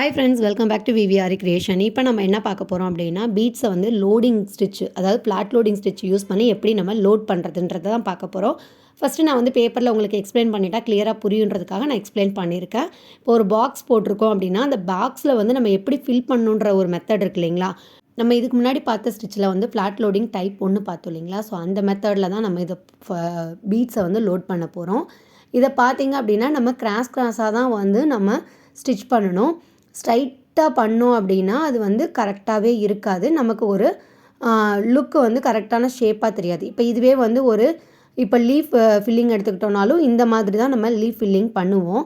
Hi friends, welcome back to VVR creation. இப்போ நம்ம என்ன பார்க்க போகிறோம் அப்படின்னா, பீட்ஸை வந்து லோடிங் ஸ்டிச், அதாவது ஃப்ளாட் லோடிங் ஸ்டிச் யூஸ் பண்ணி எப்படி நம்ம லோட் பண்ணுறதுன்றதை தான் பார்க்க போகிறோம். ஃபஸ்ட்டு நான் வந்து பேப்பரில் உங்களுக்கு எக்ஸ்பிளைன் பண்ணிட்டா கிளியராக புரியுன்றதுக்காக நான் எக்ஸ்பிளைன் பண்ணியிருக்கேன். இப்போ ஒரு பாக்ஸ் போட்டிருக்கோம் அப்படின்னா, அந்த பாக்ஸில் வந்து நம்ம எப்படி ஃபில் பண்ணணுன்ற ஒரு மெத்தட் இருக்கு இல்லைங்களா. நம்ம இதுக்கு முன்னாடி பார்த்த ஸ்டிச்சில் வந்து ஃப்ளாட் லோடிங் டைப் 1 பார்த்தோம் இல்லைங்களா. ஸோ அந்த மெத்தடில் தான் நம்ம இதை பீட்ஸை வந்து லோட் பண்ண போகிறோம். இதை பார்த்திங்க அப்படின்னா நம்ம கிராஸாக தான் வந்து நம்ம ஸ்டிச் பண்ணணும். ஸ்ட்ரைட்டாக பண்ணோம் அப்படின்னா அது வந்து கரெக்டாகவே இருக்காது, நமக்கு ஒரு லுக்கு வந்து கரெக்டான ஷேப்பாக தெரியாது. இப்போ இதுவே வந்து இப்போ லீஃப் ஃபில்லிங் எடுத்துக்கிட்டோம்னாலும் இந்த மாதிரி தான் நம்ம லீஃப் ஃபில்லிங் பண்ணுவோம்.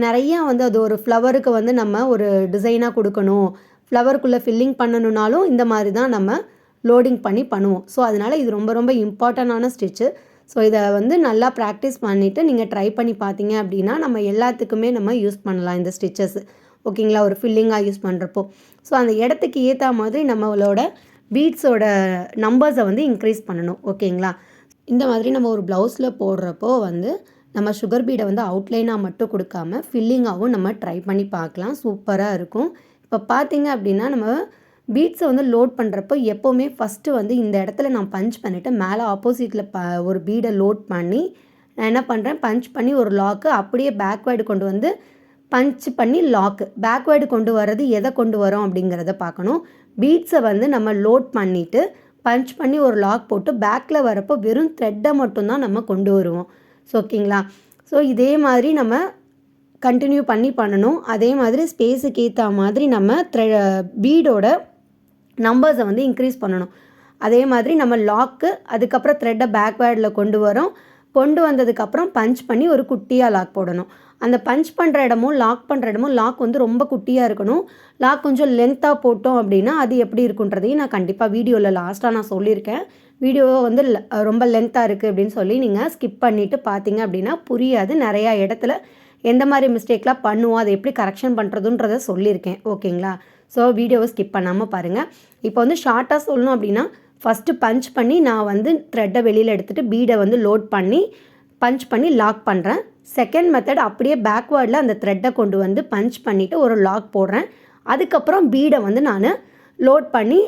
நிறையா வந்து அது ஒரு ஃப்ளவருக்கு வந்து நம்ம ஒரு டிசைனாக கொடுக்கணும், ஃப்ளவருக்குள்ளே ஃபில்லிங் பண்ணணுன்னாலும் இந்த மாதிரி தான் நம்ம லோடிங் பண்ணி பண்ணுவோம். ஸோ அதனால் இது ரொம்ப ரொம்ப இம்பார்ட்டண்டான ஸ்டிச்சு. ஸோ இதை வந்து நல்லா ப்ராக்டிஸ் பண்ணிவிட்டு நீங்கள் ட்ரை பண்ணி பார்த்தீங்க அப்படின்னா நம்ம எல்லாத்துக்குமே நம்ம யூஸ் பண்ணலாம் இந்த ஸ்டிச்சஸ். ஓகேங்களா, ஒரு ஃபில்லிங்காக யூஸ் பண்ணுறப்போ. ஸோ அந்த இடத்துக்கு ஏற்ற மாதிரி நம்மளோட பீட்ஸோட நம்பர்ஸை வந்து இன்க்ரீஸ் பண்ணணும். ஓகேங்களா, இந்த மாதிரி நம்ம ஒரு ப்ளவுஸில் போடுறப்போ வந்து நம்ம சுகர் பீடை வந்து அவுட்லைனாக மட்டும் கொடுக்காம ஃபில்லிங்காகவும் நம்ம ட்ரை பண்ணி பார்க்கலாம், சூப்பராக இருக்கும். இப்போ பார்த்தீங்க அப்படின்னா நம்ம பீட்ஸை வந்து லோட் பண்ணுறப்போ எப்போவுமே ஃபஸ்ட்டு வந்து இந்த இடத்துல நான் பஞ்ச் பண்ணிவிட்டு மேலே ஆப்போசிட்டில் ஒரு பீடை லோட் பண்ணி நான் என்ன பண்ணுறேன், பஞ்ச் பண்ணி ஒரு லாக்கு அப்படியே பேக்வேர்டு கொண்டு வந்து பஞ்ச் பண்ணி லாக்கு. பேக்வேர்டு கொண்டு வர்றது எதை கொண்டு வரோம் அப்படிங்கிறத பார்க்கணும். பீட்ஸை வந்து நம்ம லோட் பண்ணிவிட்டு பஞ்ச் பண்ணி ஒரு லாக் போட்டு பேக்கில் வரப்போ வெறும் த்ரெட்டை மட்டும்தான் நம்ம கொண்டு வருவோம். ஸோ ஓகேங்களா, ஸோ இதே மாதிரி நம்ம கண்டினியூ பண்ணணும். அதே மாதிரி ஸ்பேஸுக்கு ஏற்ற மாதிரி நம்ம பீடோட நம்பர்ஸை வந்து இன்க்ரீஸ் பண்ணணும். அதே மாதிரி நம்ம லாக்கு அதுக்கப்புறம் த்ரெட்டை பேக்வேர்டில் கொண்டு வந்ததுக்கப்புறம் பஞ்ச் பண்ணி ஒரு குட்டியாக லாக் போடணும். அந்த பஞ்ச் பண்ணுற இடமும் லாக் பண்ணுற இடமும் லாக் வந்து ரொம்ப குட்டியாக இருக்கணும். லாக் கொஞ்சம் லென்த்தாக போட்டோம் அப்படின்னா அது எப்படி இருக்குன்றதையும் நான் கண்டிப்பாக வீடியோவில் லாஸ்ட்டாக நான் சொல்லியிருக்கேன். வீடியோ வந்து ரொம்ப லென்த்தாக இருக்குது அப்படின்னு சொல்லி நீங்கள் ஸ்கிப் பண்ணிவிட்டு பார்த்தீங்க அப்படின்னா புரியாது. நிறையா இடத்துல எந்த மாதிரி மிஸ்டேக்லாம் பண்ணுவோம், அதை எப்படி கரெக்ஷன் பண்ணுறதுன்றதை சொல்லியிருக்கேன். ஓகேங்களா, ஸோ வீடியோவை ஸ்கிப் பண்ணாமல் பாருங்கள். இப்போ வந்து ஷார்ட்டாக சொல்லணும் அப்படின்னா ஃபஸ்ட்டு பஞ்ச் பண்ணி நான் வந்து த்ரெட்டை வெளியில் எடுத்துகிட்டு பீடை வந்து லோட் பண்ணி பஞ்ச் பண்ணி லாக் பண்ணுறேன். செகண்ட் மெத்தட் அப்படியே பேக்வேர்டில் அந்த த்ரெட்டை கொண்டு வந்து பஞ்ச் பண்ணிவிட்டு ஒரு லாக் போடுறேன். அதுக்கப்புறம் பீடை வந்து நான் லோட் பண்ணி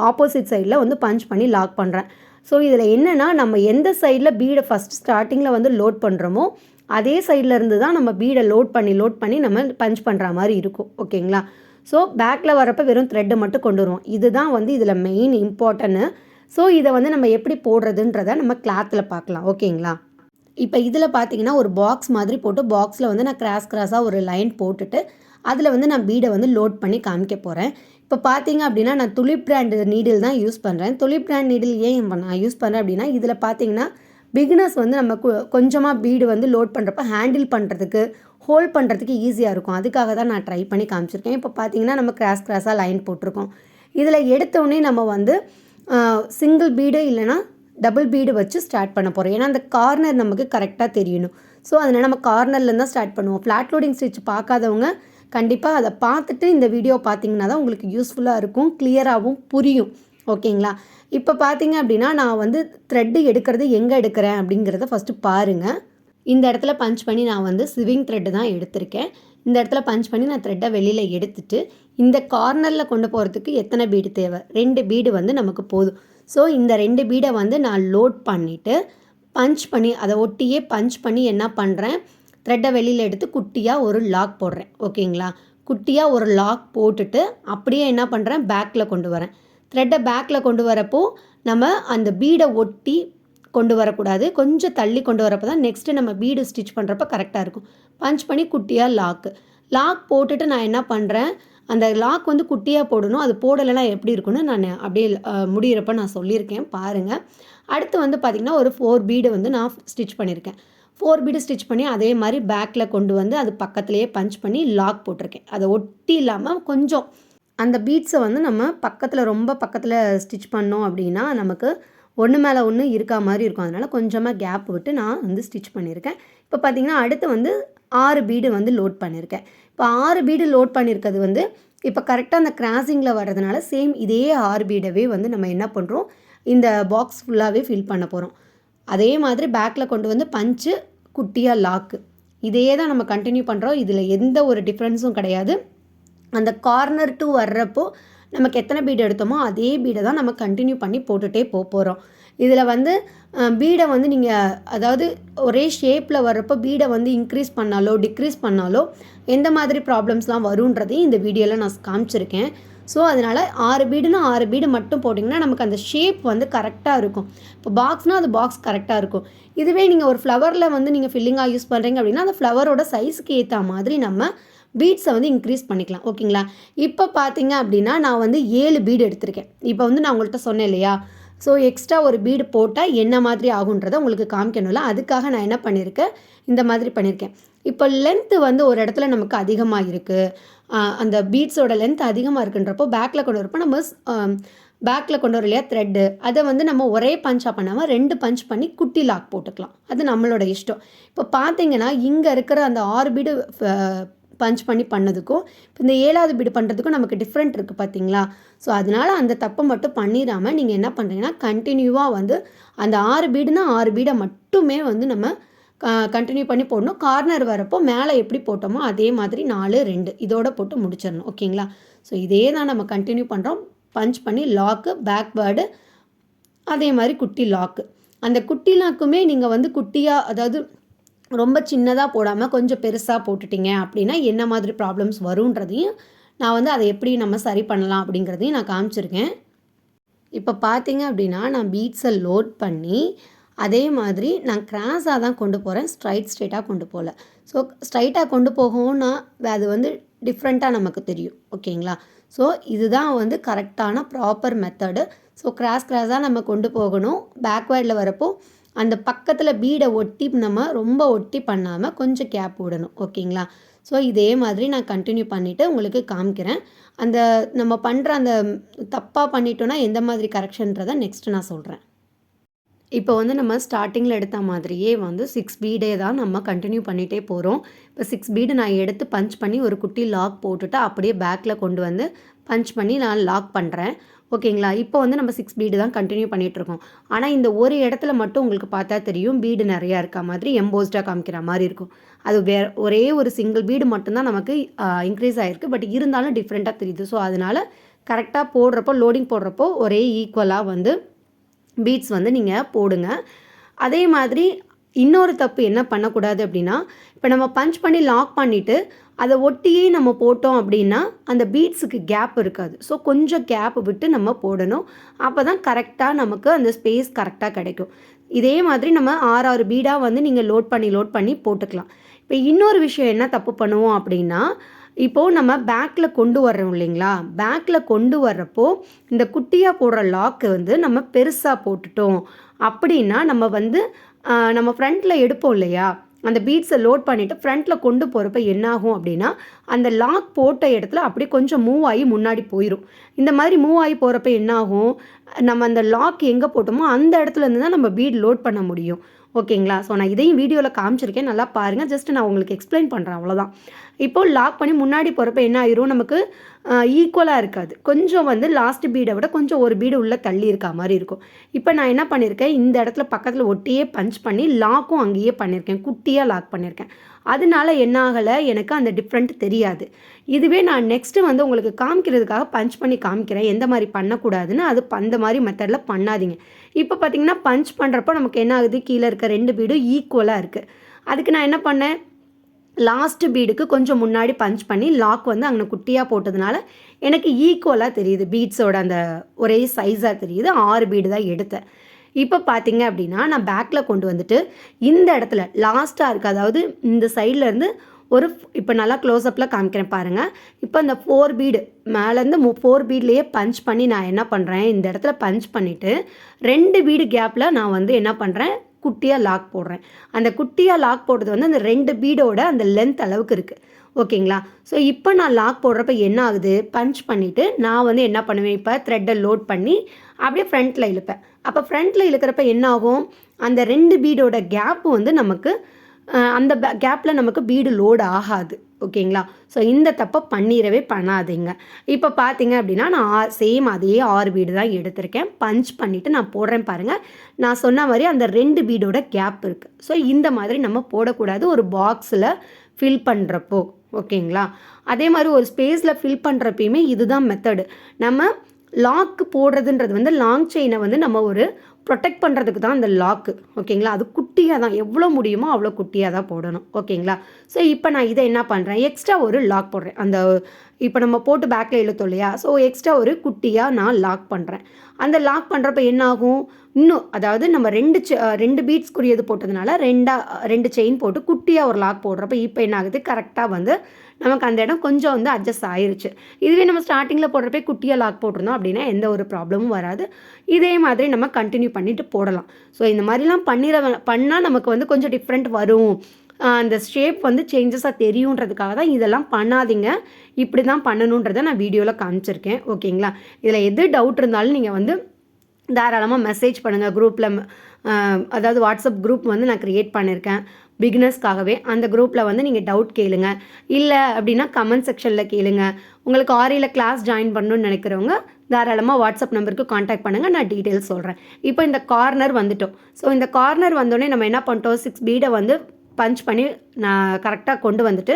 ஆப்போசிட் சைடில் வந்து பஞ்ச் பண்ணி லாக் பண்ணுறேன். ஸோ இதில் என்னென்னா நம்ம எந்த சைடில் பீடை ஃபஸ்ட் ஸ்டார்டிங்கில் வந்து லோட் பண்ணுறோமோ அதே சைடில் இருந்து தான் நம்ம பீடை லோட் பண்ணி நம்ம பஞ்ச் பண்ணுற மாதிரி இருக்கும். ஓகேங்களா, ஸோ பேக்கில் வரப்போ வெறும் த்ரெட்டை மட்டும் கொண்டு வருவோம். இதுதான் வந்து இதில் மெயின் இம்பார்ட்டன்னு. ஸோ இதை வந்து நம்ம எப்படி போடுறதுன்றதை நம்ம கிளாத்தில் பார்க்கலாம். ஓகேங்களா, இப்போ இதில் பார்த்தீங்கன்னா ஒரு பாக்ஸ் மாதிரி போட்டு பாக்ஸில் வந்து நான் கிராஸாக ஒரு லைன் போட்டுட்டு அதில் வந்து நான் பீடை வந்து லோட் பண்ணி காமிக்க போகிறேன். இப்போ பார்த்தீங்க அப்படின்னா நான் துலிப் பிராண்ட் நீடில் தான் யூஸ் பண்ணுறேன். துலிப் பிராண்ட் நீடில் ஏன் நான் யூஸ் பண்ணுறேன் அப்படின்னா இதில் பார்த்தீங்கன்னா பிகினர்ஸ் வந்து நம்ம கொஞ்சமாக பீடு வந்து லோட் பண்ணுறப்ப ஹேண்டில் பண்ணுறதுக்கு ஹோல்ட் பண்ணுறதுக்கு ஈஸியாக இருக்கும். அதுக்காக தான் நான் ட்ரை பண்ணி காமிச்சிருக்கேன். இப்போ பார்த்தீங்கன்னா நம்ம கிராஸாக லைன் போட்டிருக்கோம். இதில் எடுத்தோடனே நம்ம வந்து சிங்கிள் பீடு இல்லைனா டபுள் பீடு வச்சு ஸ்டார்ட் பண்ண போகிறோம். ஏன்னா அந்த கார்னர் நமக்கு கரெக்டாக தெரியணும். ஸோ அதனால் நம்ம கார்னர்லேருந்து தான் ஸ்டார்ட் பண்ணுவோம். ஃப்ளாட் லோடிங் ஸ்டிச் பார்க்காதவங்க கண்டிப்பாக அதை பார்த்துட்டு இந்த வீடியோ பார்த்தீங்கன்னா தான் உங்களுக்கு யூஸ்ஃபுல்லாக இருக்கும், கிளியராகவும் புரியும். ஓகேங்களா, இப்போ பார்த்தீங்க அப்படின்னா நான் வந்து த்ரெட்டு எடுக்கிறது எங்கே எடுக்கிறேன் அப்படிங்கிறத ஃபஸ்ட்டு பாருங்கள். இந்த இடத்துல பஞ்ச் பண்ணி நான் வந்து ஸ்விங் த்ரெட்டு தான் எடுத்திருக்கேன். இந்த இடத்துல பஞ்ச் பண்ணி நான் த்ரெட்டை வெளியில் எடுத்துட்டு இந்த கார்னரில் கொண்டு போகிறதுக்கு எத்தனை பீடு தேவை, 2 பீடு வந்து நமக்கு போதும். ஸோ இந்த 2 பீடை வந்து நான் லோட் பண்ணிவிட்டு பஞ்ச் பண்ணி அதை ஒட்டியே பஞ்ச் பண்ணி என்ன பண்ணுறேன், த்ரெட்டை வெளியில் எடுத்து குட்டியாக ஒரு லாக் போடுறேன். ஓகேங்களா, குட்டியாக ஒரு லாக் போட்டுட்டு அப்படியே என்ன பண்ணுறேன், பேக்கில் கொண்டு வரேன். த்ரெட்டை பேக்கில் கொண்டு வரப்போ நம்ம அந்த பீடை ஒட்டி கொண்டு வரக்கூடாது, கொஞ்சம் தள்ளி கொண்டு வரப்போ தான் நெக்ஸ்ட்டு நம்ம பீடு ஸ்டிச் பண்ணுறப்ப கரெக்டாக இருக்கும். பஞ்ச் பண்ணி குட்டியாக லாக் போட்டுட்டு நான் என்ன பண்ணுறேன், அந்த லாக் வந்து குட்டியாக போடணும். அது போடலைன்னா எப்படி இருக்குன்னு நான் அப்படியே முடிகிறப்ப நான் சொல்லியிருக்கேன், பாருங்கள். அடுத்து வந்து பார்த்திங்கன்னா ஒரு 4 பீடு வந்து நான் ஸ்டிச் பண்ணியிருக்கேன். 4 பீடு ஸ்டிச் பண்ணி அதே மாதிரி பேக்கில் கொண்டு வந்து அது பக்கத்துலேயே பஞ்ச் பண்ணி லாக் போட்டிருக்கேன். அதை ஒட்டி இல்லாமல் கொஞ்சம் அந்த பீட்ஸை வந்து நம்ம ரொம்ப பக்கத்தில் ஸ்டிச் பண்ணோம் அப்படின்னா நமக்கு ஒன்று மேலே ஒன்று இருக்கா மாதிரி இருக்கும். அதனால் கொஞ்சமாக கேப் விட்டு நான் வந்து ஸ்டிச் பண்ணியிருக்கேன். இப்போ பார்த்திங்கன்னா அடுத்து வந்து 6 பீடு வந்து லோட் பண்ணியிருக்கேன். இப்போ 6 பீடு லோட் பண்ணியிருக்கிறது வந்து இப்போ கரெக்டாக அந்த கிராஸிங்கில் வர்றதுனால சேம் இதே 6 பீடவே வந்து நம்ம என்ன பண்ணுறோம், இந்த பாக்ஸ் ஃபுல்லாகவே ஃபில் பண்ண போகிறோம். அதே மாதிரி பேக்கில் கொண்டு வந்து பஞ்சு குட்டியாக லாக்கு இதே தான் நம்ம கண்டினியூ பண்ணுறோம். இதில் எந்த ஒரு டிஃப்ரென்ஸும் கிடையாது. அந்த கார்னர் டூ வர்றப்போ நமக்கு எத்தனை பீடு எடுத்தோமோ அதே பீடை தான் நம்ம கண்டினியூ பண்ணி போட்டுகிட்டே போகிறோம். இதில் வந்து பீடை வந்து நீங்கள் அதாவது ஒரே ஷேப்பில் வர்றப்போ பீடை வந்து இன்க்ரீஸ் பண்ணாலோ டிக்ரீஸ் பண்ணாலோ எந்த மாதிரி ப்ராப்ளம்ஸ்லாம் வருன்றதையும் இந்த வீடியோவில் நான் காமிச்சிருக்கேன். ஸோ அதனால் 6 பீடுனா 6 பீடு மட்டும் போட்டிங்கன்னா நமக்கு அந்த ஷேப் வந்து கரெக்டாக இருக்கும். இப்போ பாக்ஸ்னால் அது பாக்ஸ் கரெக்டாக இருக்கும். இதுவே நீங்கள் ஒரு ஃப்ளவரில் வந்து நீங்கள் ஃபில்லிங்காக யூஸ் பண்ணுறீங்க அப்படின்னா அந்த ஃப்ளவரோட சைஸுக்கு ஏற்ற மாதிரி நம்ம பீட்ஸை வந்து இன்க்ரீஸ் பண்ணிக்கலாம். ஓகேங்களா? இப்போ பார்த்தீங்க அப்படின்னா நான் வந்து 7 பீடு எடுத்திருக்கேன். இப்போ வந்து நான் உங்கள்கிட்ட சொன்னேன் இல்லையா, ஸோ எக்ஸ்ட்ரா ஒரு பீடு போட்டால் என்ன மாதிரி ஆகுன்றதை உங்களுக்கு காமிக்கணும்ல, அதுக்காக நான் என்ன பண்ணியிருக்கேன், இந்த மாதிரி பண்ணியிருக்கேன். இப்போ லென்த்து வந்து ஒரு இடத்துல நமக்கு அதிகமாக இருக்குது, அந்த பீட்ஸோட லென்த் அதிகமாக இருக்குன்றப்போ பேக்கில் கொண்டு வரப்போ நம்ம பேக்கில் கொண்டு வர இல்லையா த்ரெட்டு, அதை வந்து நம்ம ஒரே பஞ்சாக பண்ணாமல் 2 பஞ்ச் பண்ணி குட்டி லாக் போட்டுக்கலாம். அது நம்மளோட இஷ்டம். இப்போ பார்த்தீங்கன்னா இங்கே இருக்கிற அந்த 6 பீடு பஞ்ச் பண்ணி பண்ணதுக்கும் இப்போ இந்த 7வது பீடு பண்ணுறதுக்கும் நமக்கு டிஃப்ரெண்ட் இருக்குது பார்த்தீங்களா. ஸோ அதனால் அந்த தப்பை மட்டும் பண்ணிடாமல் நீங்கள் என்ன பண்ணுறீங்கன்னா கண்டினியூவாக வந்து அந்த 6 பீடுனா 6 பீடை மட்டுமே வந்து நம்ம கண்டினியூ பண்ணி போடணும். கார்னர் வரப்போ மேலே எப்படி போட்டோமோ அதே மாதிரி 4 2 இதோட போட்டு முடிச்சிடணும். ஓகேங்களா? ஸோ இதே தான் நம்ம கண்டினியூ பண்ணுறோம். பஞ்ச் பண்ணி லாக்கு, பேக்வேர்டு, அதே மாதிரி குட்டி லாக்கு. அந்த குட்டி லாக்குமே நீங்கள் வந்து குட்டியாக அதாவது ரொம்ப சின்னதாக போடாமல் கொஞ்சம் பெருசாக போட்டுட்டிங்க அப்படின்னா என்ன மாதிரி ப்ராப்ளம்ஸ் வருன்றதையும் நான் வந்து அதை எப்படி நம்ம சரி பண்ணலாம் அப்படிங்கிறதையும் நான் காமிச்சிருக்கேன். இப்போ பார்த்தீங்க அப்படின்னா நான் பீட்ஸை லோட் பண்ணி அதே மாதிரி நான் கிராஸாக தான் கொண்டு போகிறேன், ஸ்ட்ரைட்டாக கொண்டு போகல. ஸோ ஸ்ட்ரைட்டாக கொண்டு போகணும்னா அது வந்து டிஃப்ரெண்ட்டாக நமக்கு தெரியும். ஓகேங்களா? ஸோ இதுதான் வந்து கரெக்டான ப்ராப்பர் மெத்தடு. ஸோ கிராஸாக நம்ம கொண்டு போகணும். பேக்வேர்டில் வரப்போ அந்த பக்கத்தில் பீடை ஒட்டி நம்ம ரொம்ப ஒட்டி பண்ணாமல் கொஞ்சம் கேப் விடணும். ஓகேங்களா? ஸோ இதே மாதிரி நான் கண்டினியூ பண்ணிவிட்டு உங்களுக்கு காமிக்கிறேன். அந்த நம்ம பண்ணுற அந்த தப்பாக பண்ணிட்டோன்னா எந்த மாதிரி கரெக்ஷன்றதை நெக்ஸ்ட்டு நான் சொல்கிறேன். இப்போ வந்து நம்ம ஸ்டார்டிங்கில் எடுத்த மாதிரியே வந்து 6 பீடே தான் நம்ம கண்டினியூ பண்ணிகிட்டே போகிறோம். இப்போ 6 பீடு நான் எடுத்து பஞ்ச் பண்ணி ஒரு குட்டி லாக் போட்டுட்டு அப்படியே பேக்கில் கொண்டு வந்து பஞ்ச் பண்ணி நான் லாக் பண்ணுறேன். ஓகேங்களா? இப்போ வந்து நம்ம 6 பீடு தான் கண்டினியூ பண்ணிகிட்ருக்கோம். ஆனால் இந்த ஒரு இடத்துல மட்டும் உங்களுக்கு பார்த்தா தெரியும் பீடு நிறையா இருக்க மாதிரி எம்போஸ்டாக காமிக்கிற மாதிரி இருக்கும். அது ஒரே ஒரு சிங்கிள் பீடு மட்டும்தான் நமக்கு இன்க்ரீஸ் ஆகிருக்கு. பட் இருந்தாலும் டிஃப்ரெண்ட்டாக தெரியுது. ஸோ அதனால் கரெக்டாக போடுறப்போ லோடிங் போடுறப்போ ஒரே ஈக்குவலாக வந்து பீட்ஸ் வந்து நீங்கள் போடுங்க. அதே மாதிரி இன்னொரு தப்பு என்ன பண்ணக்கூடாது அப்படின்னா, இப்போ நம்ம பஞ்ச் பண்ணி லாக் பண்ணிவிட்டு அதை ஒட்டியே நம்ம போட்டோம் அப்படின்னா அந்த பீட்ஸுக்கு கேப் இருக்காது. ஸோ கொஞ்சம் கேப் விட்டு நம்ம போடணும். அப்போ தான் கரெக்டாக நமக்கு அந்த ஸ்பேஸ் கரெக்டாக கிடைக்கும். இதே மாதிரி நம்ம 6 பீடாக வந்து நீங்கள் லோட் பண்ணி போட்டுக்கலாம். இப்போ இன்னொரு விஷயம் என்ன தப்பு பண்ணுவோம் அப்படின்னா, இப்போது நம்ம பேக்கில் கொண்டு வர்றோம் இல்லைங்களா, பேக்கில் கொண்டு வர்றப்போ இந்த குட்டியாக போடுற லாக்கு வந்து நம்ம பெருசாக போட்டுட்டோம் அப்படின்னா நம்ம வந்து நம்ம ஃப்ரண்ட்டில் எடுப்போம் இல்லையா, அந்த பீட்ஸை லோட் பண்ணிவிட்டு ஃப்ரண்ட்டில் கொண்டு போகிறப்ப என்னாகும் அப்படின்னா அந்த லாக் போட்ட இடத்துல அப்படியே கொஞ்சம் மூவ் ஆகி முன்னாடி போயிடும். இந்த மாதிரி மூவ் ஆகி போகிறப்ப என்னாகும், நம்ம அந்த லாக் எங்கே போட்டோமோ அந்த இடத்துலேருந்து தான் நம்ம பீட் லோட் பண்ண முடியும். ஓகேங்களா? ஸோ நான் இதையும் வீடியோவில் காமிச்சிருக்கேன், நல்லா பாருங்கள். ஜஸ்ட் நான் உங்களுக்கு எக்ஸ்பிளைன் பண்ணுறேன், அவ்வளோதான். இப்போது லாக் பண்ணி முன்னாடி போகிறப்ப என்ன ஆயிரும், நமக்கு ஈக்குவலாக இருக்காது. கொஞ்சம் வந்து லாஸ்ட் பீடை விட கொஞ்சம் ஒரு பீடு உள்ளே தள்ளி இருக்கா மாதிரி இருக்கும். இப்போ நான் என்ன பண்ணியிருக்கேன், இந்த இடத்துல பக்கத்தில் ஒட்டியே பஞ்ச் பண்ணி லாக்கும் அங்கேயே பண்ணியிருக்கேன், குட்டியாக லாக் பண்ணியிருக்கேன். அதனால என்ன ஆகலை, எனக்கு அந்த டிஃப்ரெண்ட் தெரியாது. இதுவே நான் நெக்ஸ்ட்டு வந்து உங்களுக்கு காமிக்கிறதுக்காக பஞ்ச் பண்ணி காமிக்கிறேன் எந்த மாதிரி பண்ணக்கூடாதுன்னு. அது அந்த மாதிரி மெத்தடில் பண்ணாதீங்க. இப்போ பார்த்திங்கன்னா பஞ்ச் பண்ணுறப்போ நமக்கு என்ன ஆகுது, கீழே இருக்க 2 பீடும் ஈக்குவலாக இருக்குது. அதுக்கு நான் என்ன பண்ணேன், லாஸ்ட்டு பீடுக்கு கொஞ்சம் முன்னாடி பஞ்ச் பண்ணி லாக் வந்து அங்கே குட்டியாக போட்டதுனால எனக்கு ஈக்குவலாக தெரியுது, பீட்ஸோட அந்த ஒரே சைஸாக தெரியுது. 6 பீடு தான் எடுத்தேன். இப்போ பார்த்தீங்க அப்படின்னா நான் பேக்கில் கொண்டு வந்துட்டு இந்த இடத்துல லாஸ்ட்டாக இருக்குது, அதாவது இந்த சைட்லேருந்து ஒரு இப்போ நல்லா க்ளோஸ்அப்பில் காமிக்கிறேன் பாருங்கள். இப்போ இந்த 4 பீடு மேலேருந்து 4 பீட்லேயே பஞ்ச் பண்ணி நான் என்ன பண்ணுறேன், இந்த இடத்துல பஞ்ச் பண்ணிவிட்டு 2 பீடு கேப்பில் நான் வந்து என்ன பண்ணுறேன், குட்டியாக லாக் போடுறேன். அந்த குட்டியாக லாக் போடுறது வந்து அந்த 2 பீடோட அந்த லென்த் அளவுக்கு இருக்குது. ஓகேங்களா? ஸோ இப்போ நான் லாக் போடுறப்ப என்ன ஆகுது, பஞ்ச் பண்ணிவிட்டு நான் வந்து என்ன பண்ணுவேன், இப்போ த்ரெட்டை லோட் பண்ணி அப்படியே ஃப்ரண்ட்டில் இழுப்பேன். அப்போ ஃப்ரண்ட்டில் இழுக்கிறப்ப என்ன ஆகும், அந்த 2 பீடோட கேப்பு வந்து நமக்கு அந்த கேப்பில் நமக்கு பீடு லோடு ஆகாது. ஓகேங்களா? ஸோ இந்த தப்பை பண்ணாதீங்க. இப்போ பார்த்தீங்க அப்படின்னா நான் சேம் அதே 6 பீடு தான் எடுத்திருக்கேன். பஞ்ச் பண்ணிவிட்டு நான் போடுறேன் பாருங்கள். நான் சொன்ன மாதிரி அந்த 2 பீடோட கேப் இருக்குது. ஸோ இந்த மாதிரி நம்ம போடக்கூடாது ஒரு பாக்ஸில் ஃபில் பண்ணுறப்போ. ஓகேங்களா? அதே மாதிரி ஒரு ஸ்பேஸில் ஃபில் பண்ணுறப்பயுமே இதுதான் மெத்தடு. நம்ம லாக் போடுறதுன்றது வந்து லாங் செயினை வந்து நம்ம ஒரு ப்ரொடெக்ட் பண்ணுறதுக்கு தான் அந்த லாக்கு. ஓகேங்களா? அது குட்டியாக தான் எவ்வளோ முடியுமோ அவ்வளோ குட்டியாக தான் போடணும். ஓகேங்களா? ஸோ இப்போ நான் இதை என்ன பண்ணுறேன், எக்ஸ்ட்ரா ஒரு லாக் போடுறேன். அந்த இப்போ நம்ம போட்டு பேக்கில் இழுத்தோம் இல்லையா? ஸோ எக்ஸ்ட்ரா ஒரு குட்டியாக நான் லாக் பண்ணுறேன். அந்த லாக் பண்ணுறப்ப என்ன ஆகும், இன்னும் அதாவது நம்ம 2 பீட்ஸ்க்குரியது போட்டதுனால 2 செயின் போட்டு குட்டியாக ஒரு லாக் போடுறப்ப இப்போ என்ன ஆகுது, கரெக்டாக வந்து நமக்கு அந்த இடம் கொஞ்சம் வந்து அட்ஜஸ்ட் ஆயிருச்சு. இதுவே நம்ம ஸ்டார்டிங்கில் போடுறப்ப குட்டியாக லாக் போட்டிருந்தோம் அப்படின்னா எந்த ஒரு ப்ராப்ளமும் வராது. இதே மாதிரி நம்ம கண்டினியூ பண்ணிட்டு போடலாம். ஸோ இந்த மாதிரிலாம் பண்ணால் நமக்கு வந்து கொஞ்சம் டிஃப்ரெண்ட் வரும், அந்த ஷேப் வந்து சேஞ்சஸாக தெரியுன்றதுக்காக தான் இதெல்லாம் பண்ணாதீங்க, இப்படி தான் பண்ணணுன்றதை நான் வீடியோவில் காமிச்சிருக்கேன். ஓகேங்களா? இதில் எது டவுட் இருந்தாலும் நீங்கள் வந்து தாராளமாக மெசேஜ் பண்ணுங்கள் குரூப்பில். அதாவது வாட்ஸ்அப் குரூப் வந்து நான் க்ரியேட் பண்ணியிருக்கேன் பிகினர்ஸ்க்காகவே. அந்த குரூப்பில் வந்து நீங்கள் டவுட் கேளுங்க. இல்லை அப்படின்னா கமெண்ட் செக்ஷனில் கேளுங்க. உங்களுக்கு ஆரியில் கிளாஸ் ஜாயின் பண்ணணும்னு நினைக்கிறவங்க தாராளமாக வாட்ஸ்அப் நம்பருக்கு காண்டாக்ட் பண்ணுங்கள், நான் டீட்டெயில்ஸ் சொல்கிறேன். இப்போ இந்த கார்னர் வந்துட்டோம். ஸோ இந்த கார்னர் வந்தோடனே நம்ம என்ன பண்ணிட்டோம், 6 பீடை வந்து பஞ்ச் பண்ணி நான் கரெக்டாக கொண்டு வந்துட்டு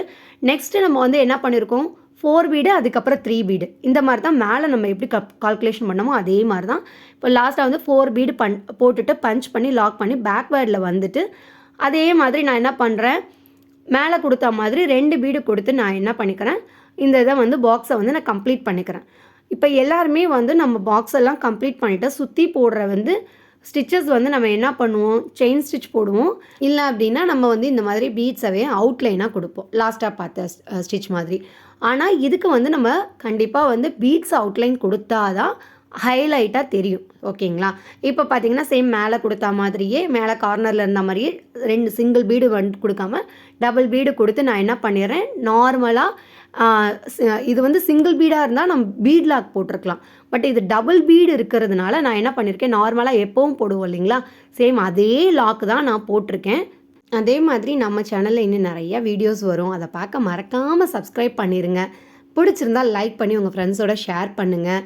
நெக்ஸ்ட்டு நம்ம வந்து என்ன பண்ணியிருக்கோம், 4 பீடு அதுக்கப்புறம் 3 பீடு. இந்த மாதிரி தான் மேலே நம்ம எப்படி கால்குலேஷன் பண்ணமோ அதே மாதிரி தான். இப்போ லாஸ்ட்டாக வந்து 4 பீடு போட்டுட்டு பஞ்ச் பண்ணி லாக் பண்ணி பேக்வேர்டில் வந்துட்டு அதே மாதிரி நான் என்ன பண்ணுறேன், மேலே கொடுத்த மாதிரி 2 பீடு கொடுத்து நான் என்ன பண்ணிக்கிறேன், இந்த இதை வந்து பாக்ஸை வந்து நான் கம்ப்ளீட் பண்ணிக்கிறேன். இப்போ எல்லாருமே வந்து நம்ம பாக்ஸ் எல்லாம் கம்ப்ளீட் பண்ணிவிட்டு சுற்றி போடுற வந்து ஸ்டிச்சஸ் வந்து நம்ம என்ன பண்ணுவோம், செயின் ஸ்டிச் போடுவோம். இல்லை அப்படின்னா நம்ம வந்து இந்த மாதிரி பீட்ஸவே அவுட்லைனாக கொடுப்போம், லாஸ்ட்டாக பார்த்த ஸ்டிச் மாதிரி. ஆனால் இதுக்கு வந்து நம்ம கண்டிப்பாக வந்து பீட்ஸ் அவுட்லைன் கொடுத்தா தான் ஹைலைட்டாக தெரியும். ஓகேங்களா? இப்போ பார்த்தீங்கன்னா சேம் மேலே கொடுத்தா மாதிரியே மேலே கார்னரில் இருந்த மாதிரியே 2 சிங்கிள் பீடு வந்து கொடுக்காம டபுள் பீடு கொடுத்து நான் என்ன பண்ணிடுறேன், நார்மலாக இது வந்து சிங்கிள் பீடாக இருந்தால் நம்ம பீட் லாக் போட்டிருக்கலாம். பட் இது டபுள் பீடு இருக்கிறதுனால நான் என்ன பண்ணியிருக்கேன், நார்மலாக எப்போவும் போடுவோம் இல்லைங்களா, சேம் அதே லாக் தான் நான் போட்டிருக்கேன். அதே மாதிரி நம்ம சேனலில் இன்னும் நிறைய வீடியோஸ் வரும், அதை பார்க்க மறக்காமல் சப்ஸ்கிரைப் பண்ணிடுங்க. பிடிச்சிருந்தால் லைக் பண்ணி உங்கள் ஃப்ரெண்ட்ஸோட ஷேர் பண்ணுங்கள்.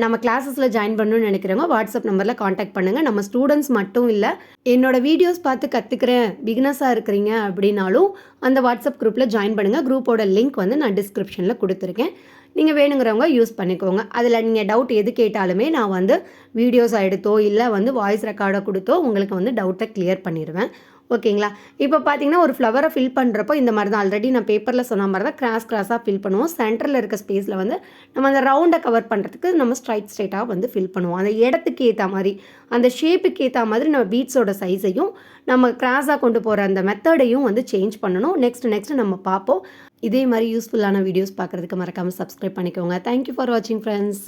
நம்ம கிளாஸஸில் ஜாயின் பண்ணணும்னு நினைக்கிறவங்க வாட்ஸ்அப் நம்பரில் காண்டாக்ட் பண்ணுங்கள். நம்ம ஸ்டூடெண்ட்ஸ் மட்டும் இல்லை, என்னோடய வீடியோஸ் பார்த்து கற்றுக்கிறேன் பிகினஸாக இருக்கிறீங்க அப்படின்னாலும் அந்த வாட்ஸ்அப் குரூப்பில் ஜாயின் பண்ணுங்கள். குரூப்போட லிங்க் வந்து நான் டிஸ்கிரிப்ஷனில் கொடுத்துருக்கேன், நீங்கள் வேணுங்கிறவங்க யூஸ் பண்ணிக்கோங்க. அதில் நீங்கள் டவுட் எது கேட்டாலுமே நான் வந்து வீடியோஸ் எடுத்தோ இல்லை வந்து வாய்ஸ் ரெக்கார்டை கொடுத்தோ உங்களுக்கு வந்து டவுட்டை கிளியர் பண்ணிடுவேன். ஓகேங்களா? இப்போ பார்த்தீங்கன்னா ஒரு ஃப்ளவரை ஃபில் பண்ணுறப்போ இந்த மாதிரி தான் ஆல்ரெடி நான் பேப்பரில் சொன்ன மாதிரி தான் கிராஸாக ஃபில் பண்ணுவோம். சென்டரில் இருக்க ஸ்பேஸில் வந்து நம்ம அந்த ரவுண்டை கவர் பண்ணுறதுக்கு நம்ம ஸ்ட்ரைட்டாக வந்து ஃபில் பண்ணுவோம். அந்த இடத்துக்கு ஏற்ற மாதிரி அந்த ஷேப்புக்கு ஏற்ற மாதிரி நம்ம பீட்ஸோட சைஸையும் நம்ம கிராஸாக கொண்டு போகிற அந்த மெத்தடையும் வந்து சேஞ்ச் பண்ணணும். நெக்ஸ்ட் நம்ம பார்ப்போம். இதே மாதிரி யூஸ்ஃபுல்லான வீடியோஸ் பார்க்குறதுக்கு மறக்காமல் சப்ஸ்கிரைப் பண்ணிக்கோங்க. தேங்க்யூ ஃபார் வாட்சிங் ஃப்ரெண்ட்ஸ்.